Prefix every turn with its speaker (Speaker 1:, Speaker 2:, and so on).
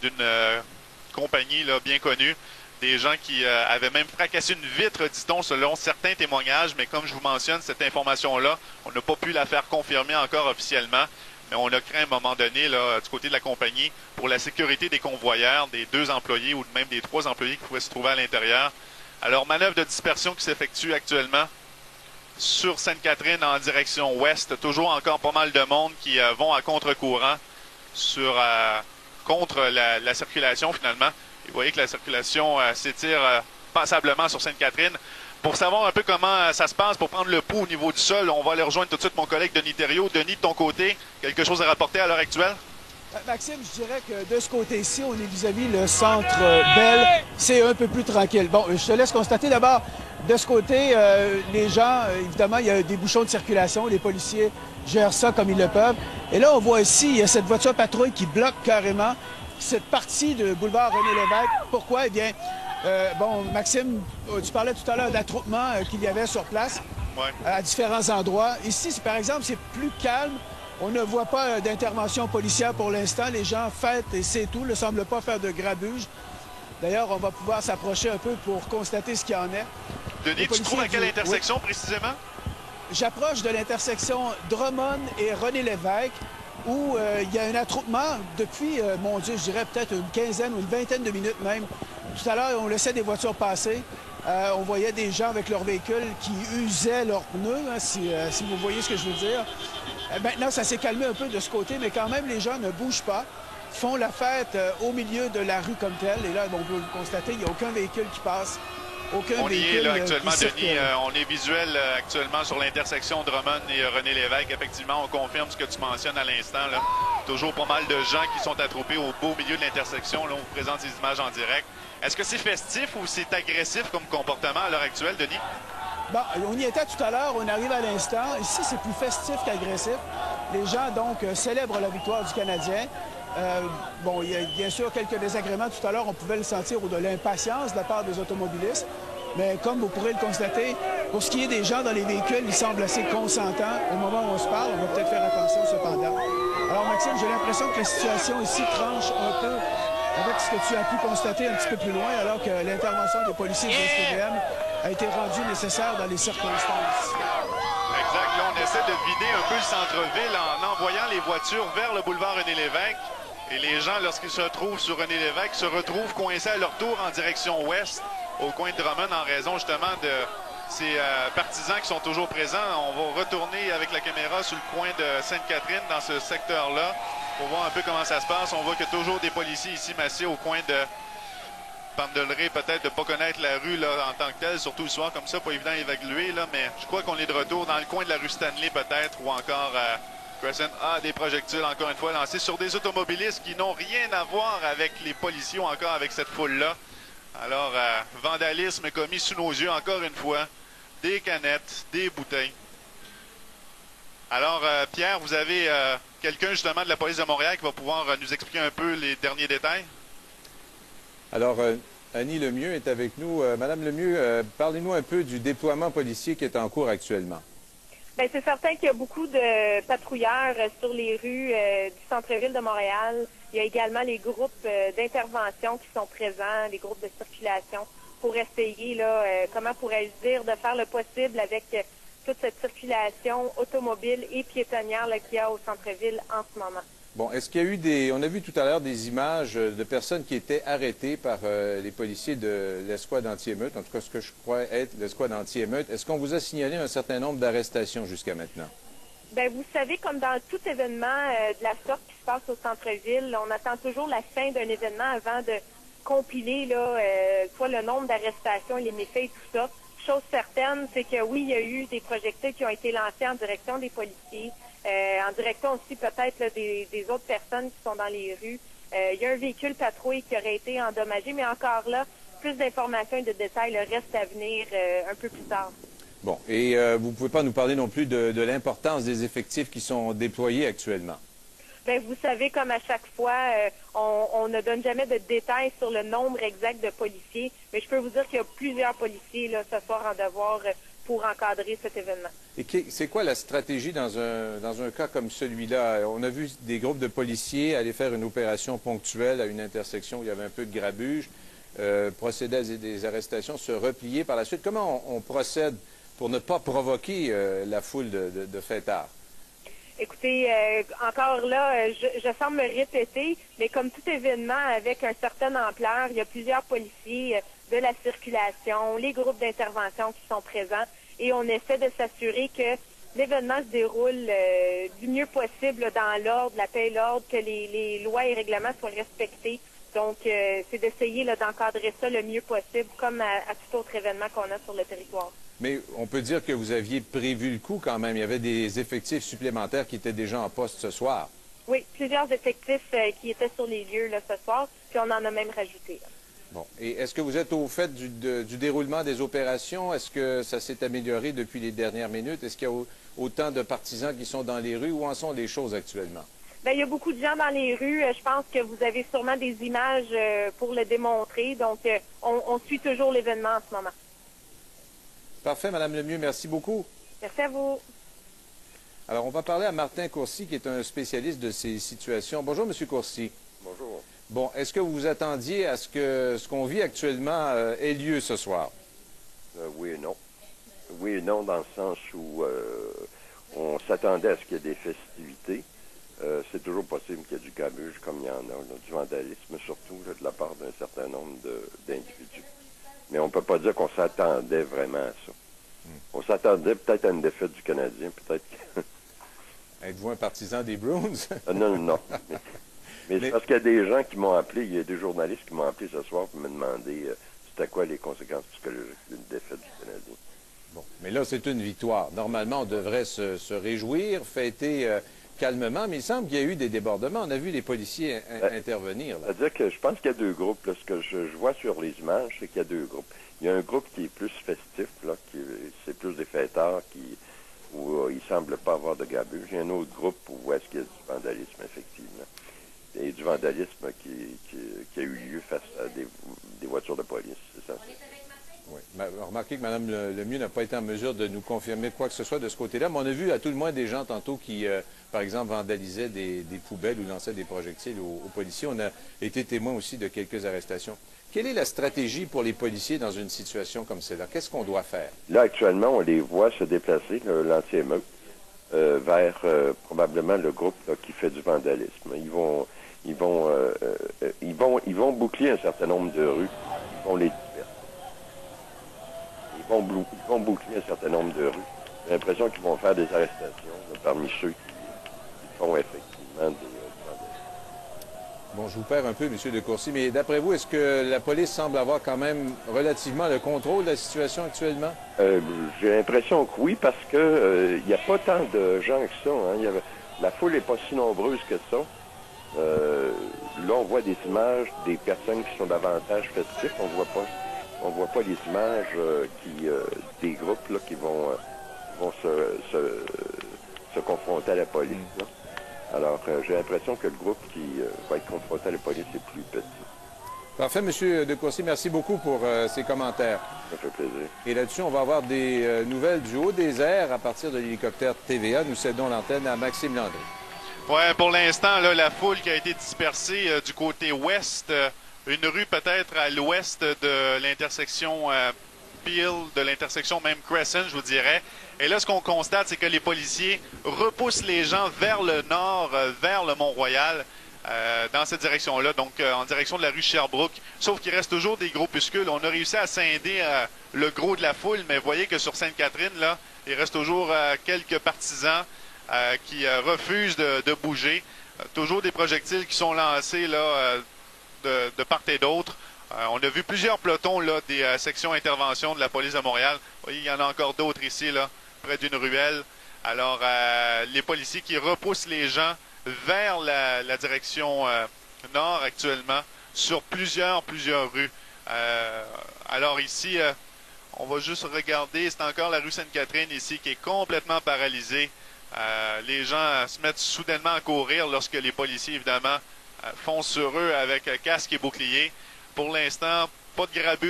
Speaker 1: d'une compagnie là, bien connue. Des gens qui avaient même fracassé une vitre, dit-on, selon certains témoignages. Mais comme je vous mentionne, cette information-là, on n'a pas pu la faire confirmer encore officiellement. Mais on a craint à un moment donné, là, du côté de la compagnie, pour la sécurité des convoyeurs, des 2 employés ou même des 3 employés qui pouvaient se trouver à l'intérieur. Alors, manœuvre de dispersion qui s'effectue actuellement sur Sainte-Catherine en direction ouest. Toujours encore pas mal de monde qui vont à contre-courant contre la circulation finalement. Et vous voyez que la circulation s'étire passablement sur Sainte-Catherine. Pour savoir un peu comment ça se passe, pour prendre le pouls au niveau du sol, on va aller rejoindre tout de suite mon collègue Denis Thériault. Denis, de ton côté, quelque chose à rapporter à l'heure actuelle?
Speaker 2: Maxime, je dirais que de ce côté-ci, on est vis-à-vis le centre Bell. C'est un peu plus tranquille. Bon, je te laisse constater d'abord, de ce côté, les gens, évidemment, il y a des bouchons de circulation. Les policiers gèrent ça comme ils le peuvent. Et là, on voit ici, il y a cette voiture patrouille qui bloque carrément cette partie de boulevard René-Lévesque. Pourquoi? Eh bien, bon, Maxime, tu parlais tout à l'heure d'attroupement qu'il y avait sur place à différents endroits. Ici, par exemple, c'est plus calme. On ne voit pas d'intervention policière pour l'instant. Les gens fêtent et c'est tout. Ne semblent pas faire de grabuge. D'ailleurs, on va pouvoir s'approcher un peu pour constater ce qu'il y en est.
Speaker 1: Denis, tu te trouves à quelle intersection précisément?
Speaker 2: J'approche de l'intersection Drummond et René-Lévesque où il y a un attroupement depuis, mon Dieu, je dirais peut-être une quinzaine ou une vingtaine de minutes même. Tout à l'heure, on laissait des voitures passer. On voyait des gens avec leurs véhicules qui usaient leurs pneus, hein, si vous voyez ce que je veux dire. Maintenant, ça s'est calmé un peu de ce côté, mais quand même, les gens ne bougent pas, font la fête au milieu de la rue comme telle. Et là, on peut le constater, il n'y a aucun véhicule qui passe. Aucun
Speaker 1: on
Speaker 2: véhicule
Speaker 1: y est là actuellement,
Speaker 2: qui
Speaker 1: Denis. On est visuel actuellement sur l'intersection Drummond et René-Lévesque. Effectivement, on confirme ce que tu mentionnes à l'instant. Toujours pas mal de gens qui sont attroupés au beau milieu de l'intersection. Là, on vous présente ces images en direct. Est-ce que c'est festif ou c'est agressif comme comportement à l'heure actuelle, Denis?
Speaker 2: Bon, on y était tout à l'heure, on arrive à l'instant. Ici, c'est plus festif qu'agressif. Les gens, donc, célèbrent la victoire du Canadien. Bon, il y a bien sûr quelques désagréments. Tout à l'heure, on pouvait le sentir ou de l'impatience de la part des automobilistes. Mais comme vous pourrez le constater, pour ce qui est des gens dans les véhicules, ils semblent assez consentants. Au moment où on se parle, on va peut-être faire attention cependant. Alors, Maxime, j'ai l'impression que la situation ici tranche un peu avec ce que tu as pu constater un petit peu plus loin, alors que l'intervention des policiers du SPVM a été rendue nécessaire dans les circonstances.
Speaker 1: Exact. Là, on essaie de vider un peu le centre-ville en envoyant les voitures vers le boulevard René-Lévesque. Et les gens, lorsqu'ils se retrouvent sur René-Lévesque, se retrouvent coincés à leur tour en direction ouest, au coin de Drummond, en raison justement de ces partisans qui sont toujours présents. On va retourner avec la caméra sur le coin de Sainte-Catherine, dans ce secteur-là, pour voir un peu comment ça se passe. On voit qu'il y a toujours des policiers ici massés au coin de... Pardonnerai peut-être de ne pas connaître la rue là, en tant que telle, surtout le soir comme ça, pas évident à évaluer, là, mais je crois qu'on est de retour dans le coin de la rue Stanley peut-être, ou encore Crescent. Des projectiles encore une fois lancés sur des automobilistes qui n'ont rien à voir avec les policiers ou encore avec cette foule-là. Alors, vandalisme commis sous nos yeux encore une fois, des canettes, des bouteilles. Alors, Pierre, vous avez quelqu'un justement de la police de Montréal qui va pouvoir nous expliquer un peu les derniers détails?
Speaker 3: Alors, Annie Lemieux est avec nous. Madame Lemieux, parlez-nous un peu du déploiement policier qui est en cours actuellement.
Speaker 4: Bien, c'est certain qu'il y a beaucoup de patrouilleurs sur les rues du centre-ville de Montréal. Il y a également les groupes d'intervention qui sont présents, les groupes de circulation, pour essayer, là, comment pourrais-je dire, de faire le possible avec toute cette circulation automobile et piétonnière qu'il y a au centre-ville en ce moment.
Speaker 3: Bon, est-ce qu'il y a eu on a vu tout à l'heure des images de personnes qui étaient arrêtées par les policiers de l'escouade anti-émeute, en tout cas ce que je crois être l'escouade anti-émeute. Est-ce qu'on vous a signalé un certain nombre d'arrestations jusqu'à maintenant? Bien,
Speaker 4: vous savez, comme dans tout événement de la sorte qui se passe au centre-ville, on attend toujours la fin d'un événement avant de compiler là, soit le nombre d'arrestations, les méfaits et tout ça. Chose certaine, c'est que oui, il y a eu des projectiles qui ont été lancés en direction des policiers. En direction aussi peut-être des autres personnes qui sont dans les rues. Il y a un véhicule patrouille qui aurait été endommagé, mais encore là, plus d'informations et de détails restent à venir un peu plus tard.
Speaker 3: Bon, et vous ne pouvez pas nous parler non plus de l'importance des effectifs qui sont déployés actuellement?
Speaker 4: Bien, vous savez, comme à chaque fois, on ne donne jamais de détails sur le nombre exact de policiers, mais je peux vous dire qu'il y a plusieurs policiers là, ce soir en devoir pour encadrer cet événement.
Speaker 3: Et c'est quoi la stratégie dans un cas comme celui-là? On a vu des groupes de policiers aller faire une opération ponctuelle à une intersection où il y avait un peu de grabuge, procéder à des arrestations, se replier par la suite. Comment on procède pour ne pas provoquer la foule de fêtards?
Speaker 4: Écoutez, encore là, je semble me répéter, mais comme tout événement avec un certain ampleur, il y a plusieurs policiers de la circulation, les groupes d'intervention qui sont présents, et on essaie de s'assurer que l'événement se déroule du mieux possible dans l'ordre, la paix et l'ordre, que les lois et règlements soient respectés. Donc, c'est d'essayer d'encadrer ça le mieux possible, comme à tout autre événement qu'on a sur le territoire.
Speaker 3: Mais on peut dire que vous aviez prévu le coup quand même. Il y avait des effectifs supplémentaires qui étaient déjà en poste ce soir.
Speaker 4: Oui, plusieurs effectifs qui étaient sur les lieux là, ce soir, puis on en a même rajouté.
Speaker 3: Bon. Et est-ce que vous êtes au fait du déroulement des opérations? Est-ce que ça s'est amélioré depuis les dernières minutes? Est-ce qu'il y a autant de partisans qui sont dans les rues? Où en sont les choses actuellement?
Speaker 4: Bien, il y a beaucoup de gens dans les rues. Je pense que vous avez sûrement des images pour le démontrer. Donc, on suit toujours l'événement en ce moment.
Speaker 3: Parfait, Mme Lemieux, merci beaucoup.
Speaker 4: Merci à vous.
Speaker 3: Alors, on va parler à Martin Courcy, qui est un spécialiste de ces situations. Bonjour, M. Courcy.
Speaker 5: Bonjour.
Speaker 3: Bon, est-ce que vous vous attendiez à ce qu'on vit actuellement ait lieu ce soir?
Speaker 5: Oui et non. Oui et non, dans le sens où on s'attendait à ce qu'il y ait des festivités. C'est toujours possible qu'il y ait du grabuge, comme il y en a, là, du vandalisme, surtout là, de la part d'un certain nombre d'individus. Mais on ne peut pas dire qu'on s'attendait vraiment à ça. On s'attendait peut-être à une défaite du Canadien, peut-être.
Speaker 3: Êtes-vous un partisan des Bruins?
Speaker 5: Non. Mais c'est parce qu'il y a des gens qui m'ont appelé, il y a des journalistes qui m'ont appelé ce soir pour me demander c'était quoi les conséquences psychologiques d'une défaite du Canadien.
Speaker 3: Bon, mais là, c'est une victoire. Normalement, on devrait se réjouir, fêter calmement, mais il semble qu'il y a eu des débordements. On a vu les policiers intervenir.
Speaker 5: C'est-à-dire que je pense qu'il y a deux groupes. Là. Ce que je vois sur les images, c'est qu'il y a deux groupes. Il y a un groupe qui est plus festif, là, c'est plus des fêtards, où il ne semble pas avoir de grabuge. Il y a un autre groupe où est-ce qu'il y a du vandalisme, effectivement. Et du vandalisme qui a eu lieu face à des voitures de police, c'est ça?
Speaker 3: Oui. Remarquez que Mme Lemieux n'a pas été en mesure de nous confirmer quoi que ce soit de ce côté-là, mais on a vu à tout le moins des gens tantôt qui, par exemple, vandalisaient des poubelles ou lançaient des projectiles aux policiers. On a été témoin aussi de quelques arrestations. Quelle est la stratégie pour les policiers dans une situation comme celle-là? Qu'est-ce qu'on doit faire?
Speaker 5: Là, actuellement, on les voit se déplacer, l'anti-émeute, vers probablement le groupe là, qui fait du vandalisme. Ils vont boucler un certain nombre de rues. Ils vont les disperser. Ils vont boucler un certain nombre de rues. J'ai l'impression qu'ils vont faire des arrestations là, parmi ceux qui font effectivement des vandalismes.
Speaker 3: Bon, je vous perds un peu, M. de Courcy, mais d'après vous, est-ce que la police semble avoir quand même relativement le contrôle de la situation actuellement?
Speaker 5: J'ai l'impression que oui, parce que il n'y a pas tant de gens que ça. Hein. La foule n'est pas si nombreuse que ça. Là, on voit des images des personnes qui sont davantage festives. On voit pas les images des groupes là, qui vont se confronter à la police. Là. Alors, j'ai l'impression que le groupe qui va être confronté à la police est plus petit.
Speaker 3: Parfait, M. de Courcy, merci beaucoup pour ces commentaires.
Speaker 5: Ça fait plaisir.
Speaker 3: Et là-dessus, on va avoir des nouvelles du haut des airs à partir de l'hélicoptère TVA. Nous cédons l'antenne à Maxime Landry.
Speaker 1: Oui, pour l'instant, la foule qui a été dispersée du côté ouest, une rue peut-être à l'ouest de l'intersection Peel, de l'intersection même Crescent, je vous dirais. Et là, ce qu'on constate, c'est que les policiers repoussent les gens vers le nord, vers le Mont-Royal, dans cette direction-là, donc en direction de la rue Sherbrooke. Sauf qu'il reste toujours des groupuscules. On a réussi à scinder le gros de la foule, mais vous voyez que sur Sainte-Catherine, là, il reste toujours quelques partisans qui refusent de bouger. Toujours des projectiles qui sont lancés là, de part et d'autre. On a vu plusieurs pelotons là, des sections intervention de la police de Montréal. Vous voyez, il y en a encore d'autres ici, là, près d'une ruelle. Alors, les policiers qui repoussent les gens vers la direction nord actuellement, sur plusieurs rues. Alors ici, on va juste regarder, c'est encore la rue Sainte-Catherine ici qui est complètement paralysée. Les gens se mettent soudainement à courir lorsque les policiers, évidemment, foncent sur eux avec casque et bouclier. Pour l'instant, pas de grabuge.